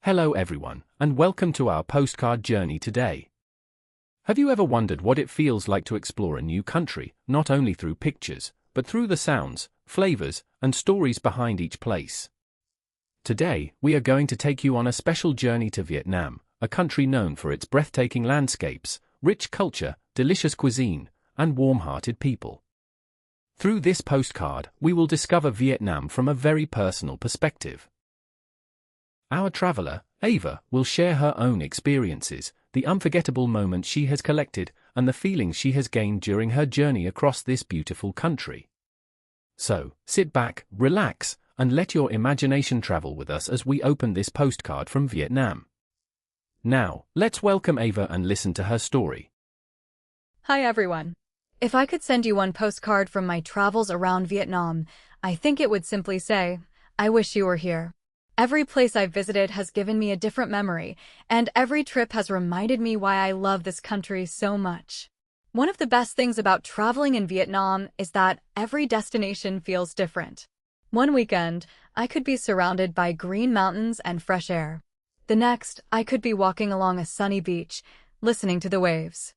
Hello everyone, and welcome to our postcard journey today. Have you ever wondered what it feels like to explore a new country, not only through pictures, but through the sounds, flavors, and stories behind each place? Today, we are going to take you on a special journey to Vietnam, a country known for its breathtaking landscapes, rich culture, delicious cuisine, and warm-hearted people. Through this postcard, we will discover Vietnam from a very personal perspective. Our traveler, Ava, will share her own experiences, the unforgettable moments she has collected, and the feelings she has gained during her journey across this beautiful country. So, sit back, relax, and let your imagination travel with us as we open this postcard from Vietnam. Now, let's welcome Ava and listen to her story. Hi everyone. If I could send you one postcard from my travels around Vietnam, I think it would simply say, I wish you were here. Every place I've visited has given me a different memory, and every trip has reminded me why I love this country so much. One of the best things about traveling in Vietnam is that every destination feels different. One weekend, I could be surrounded by green mountains and fresh air. The next, I could be walking along a sunny beach, listening to the waves.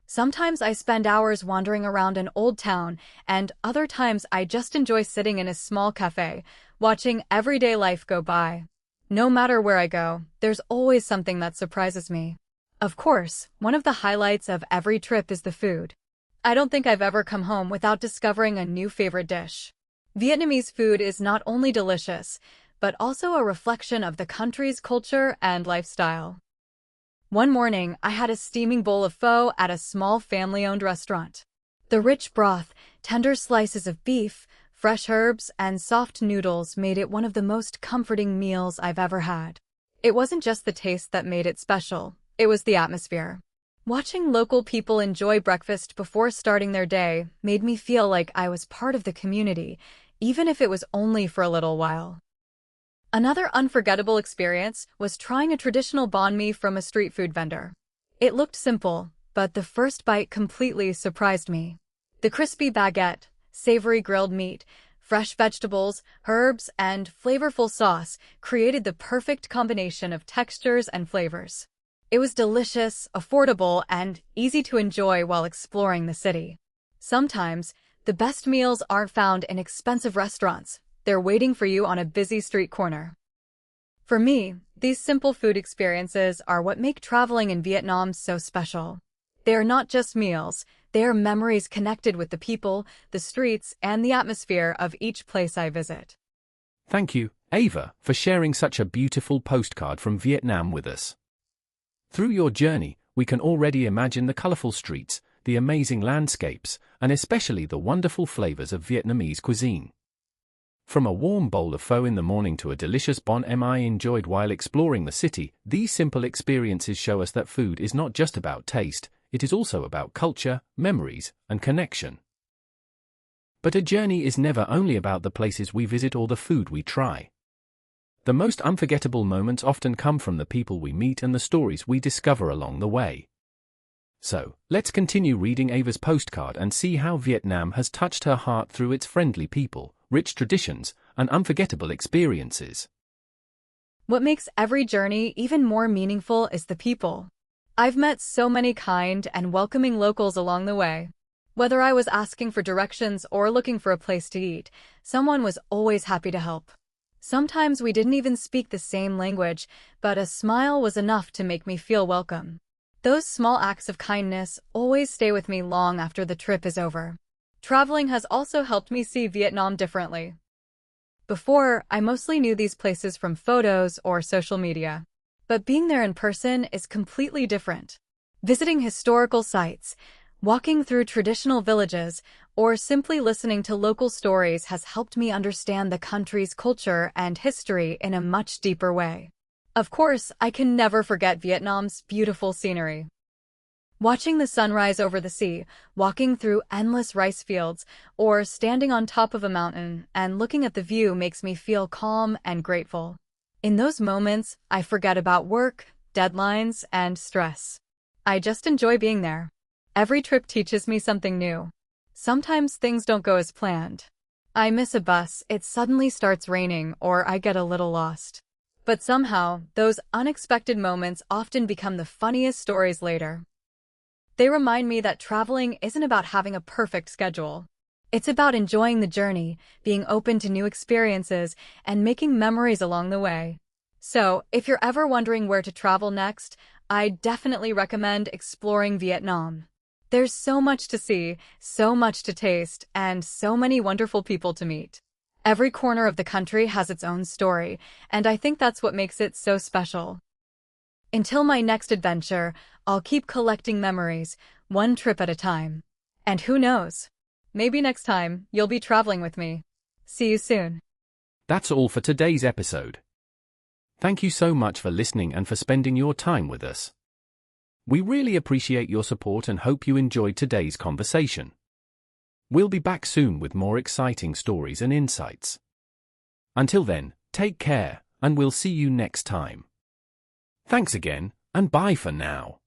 Sometimes I spend hours wandering around an old town, and other times I just enjoy sitting in a small cafe, watching everyday life go by. No matter where I go, there's always something that surprises me. Of course, one of the highlights of every trip is the food. I don't think I've ever come home without discovering a new favorite dish. Vietnamese food is not only delicious, but also a reflection of the country's culture and lifestyle. One morning, I had a steaming bowl of pho at a small family-owned restaurant. The rich broth, tender slices of beef, fresh herbs, and soft noodles made it one of the most comforting meals I've ever had. It wasn't just the taste that made it special, it was the atmosphere. Watching local people enjoy breakfast before starting their day made me feel like I was part of the community, even if it was only for a little while. Another unforgettable experience was trying a traditional banh mi from a street food vendor. It looked simple, but the first bite completely surprised me. The crispy baguette, savory grilled meat, fresh vegetables, herbs, and flavorful sauce created the perfect combination of textures and flavors. It was delicious, affordable, and easy to enjoy while exploring the city. Sometimes, the best meals aren't found in expensive restaurants. They're waiting for you on a busy street corner. For me, these simple food experiences are what make traveling in Vietnam so special. They are not just meals, they are memories connected with the people, the streets, and the atmosphere of each place I visit. Thank you, Ava, for sharing such a beautiful postcard from Vietnam with us. Through your journey, we can already imagine the colorful streets, the amazing landscapes, and especially the wonderful flavors of Vietnamese cuisine. From a warm bowl of pho in the morning to a delicious banh mi enjoyed while exploring the city, these simple experiences show us that food is not just about taste, it is also about culture, memories, and connection. But a journey is never only about the places we visit or the food we try. The most unforgettable moments often come from the people we meet and the stories we discover along the way. So, let's continue reading Ava's postcard and see how Vietnam has touched her heart through its friendly people, rich traditions, and unforgettable experiences. What makes every journey even more meaningful is the people. I've met so many kind and welcoming locals along the way. Whether I was asking for directions or looking for a place to eat, someone was always happy to help. Sometimes we didn't even speak the same language, but a smile was enough to make me feel welcome. Those small acts of kindness always stay with me long after the trip is over. Traveling has also helped me see Vietnam differently. Before, I mostly knew these places from photos or social media. But being there in person is completely different. Visiting historical sites, walking through traditional villages, or simply listening to local stories has helped me understand the country's culture and history in a much deeper way. Of course, I can never forget Vietnam's beautiful scenery. Watching the sunrise over the sea, walking through endless rice fields, or standing on top of a mountain and looking at the view makes me feel calm and grateful. In those moments, I forget about work, deadlines, and stress. I just enjoy being there. Every trip teaches me something new. Sometimes things don't go as planned. I miss a bus, it suddenly starts raining, or I get a little lost. But somehow, those unexpected moments often become the funniest stories later. They remind me that traveling isn't about having a perfect schedule. It's about enjoying the journey, being open to new experiences, and making memories along the way. So, if you're ever wondering where to travel next, I definitely recommend exploring Vietnam. There's so much to see, so much to taste, and so many wonderful people to meet. Every corner of the country has its own story, and I think that's what makes it so special. Until my next adventure, I'll keep collecting memories, one trip at a time. And who knows? Maybe next time, you'll be traveling with me. See you soon. That's all for today's episode. Thank you so much for listening and for spending your time with us. We really appreciate your support and hope you enjoyed today's conversation. We'll be back soon with more exciting stories and insights. Until then, take care, and we'll see you next time. Thanks again, and bye for now.